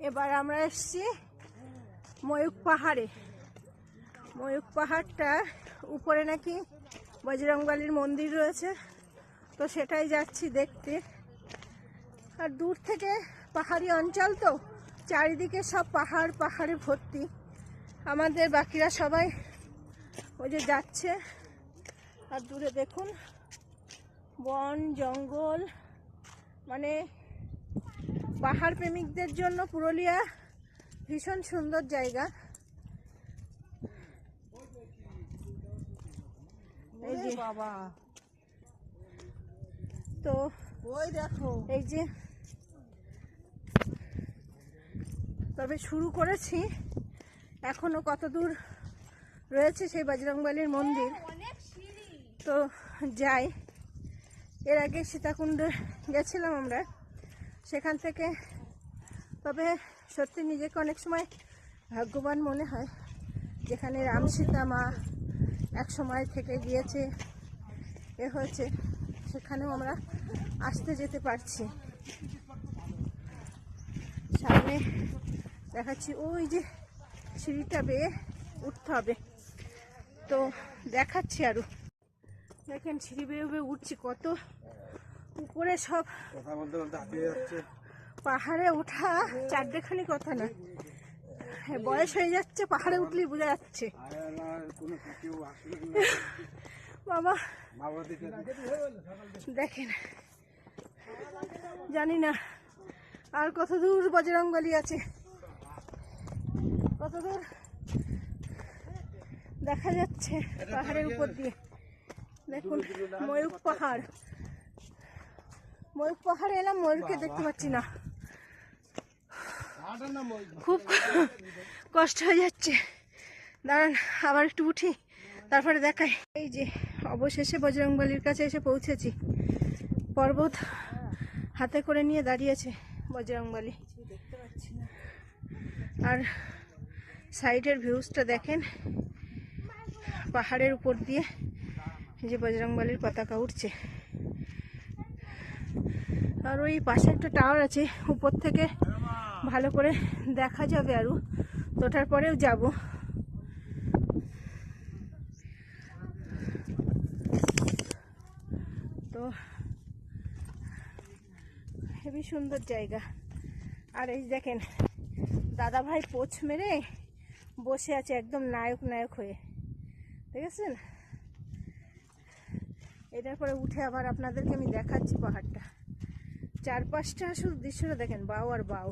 এবার আমরা এসেছি ময়ূক পাহাড়ে। ময়ূক পাহাড়টা উপরে নাকি বজরংবলীর মন্দির রয়েছে, তো সেটাই যাচ্ছি দেখতে। আর দূর থেকে পাহাড়ি অঞ্চল, তো চারিদিকে সব পাহাড় পাহাড়ে ভর্তি। আমাদের বাকিরা সবাই ওই যে যাচ্ছে, আর দূরে দেখুন বন জঙ্গল, মানে পাহাড় প্রেমিকদের জন্য পুরুলিয়া ভীষণ সুন্দর জায়গা। এই যে বাবা, তো ওই দেখো এই যে, তবে শুরু করেছি, এখনো কত দূর রয়েছে সেই বজরংবলীর মন্দির, তো যাই। এর আগে সীতাকুণ্ড গেছিলাম আমরা, সেখান থেকে, তবে সত্যি নিজেকে অনেক সময় ভাগ্যবান মনে হয়, যেখানে রাম সীতা মা এক সময় থেকে গিয়েছে, এ হয়েছে, সেখানেও আমরা আসতে যেতে পারছি। সামনে দেখাচ্ছি ওই যে সিঁড়িটা বেয়ে উঠতে হবে, তো দেখাচ্ছি আরো। দেখেন সিঁড়ি বেয়ে বেয়ে উঠছি, কত উপরে সব। পাহাড়ে ওঠা চারটেখানি কথা না, বয়স হয়ে যাচ্ছে, পাহাড়ে উঠলেই বোঝা যাচ্ছে। বাবা দেখেন, জানি না আর কত দূর বজরংবলী আছে, কত দূর দেখা যাচ্ছে পাহাড়ের উপর দিয়ে। দেখুন ময়ূক পাহাড়, ময়ূক পাহাড়ে এলাম, ময়ূরকে দেখতে পাচ্ছি না, খুব কষ্ট হয়ে যাচ্ছে। দাঁড়ান আবার একটু উঠি, তারপরে দেখাই। এই যে অবশেষে বজরংবলীর কাছে এসে পৌঁছেছি। পর্বত হাতে করে নিয়ে দাঁড়িয়েছে বজরংবলী, দেখতে পাচ্ছি না। আর সাইডের ভিউজটা দেখেন, পাহাড়ের উপর দিয়ে যে বজরংবলীর পতাকা উঠছে। আর ওই পাশে একটা টাওয়ার আছে, উপর থেকে ভালো করে দেখা যাবে আরো, তো ওটার পরেও যাব। তো হেবি সুন্দর জায়গা। আর এই দেখেন দাদা ভাই পোছ মেরে বসে আছে একদম নায়ক নায়ক হয়ে, দেখেছেন? এটার পরে উঠে আবার আপনাদেরকে আমি দেখাচ্ছি পাহাড়টা, চারপাশটা শুধু দৃশ্যটা দেখেন, বাও আর বাও।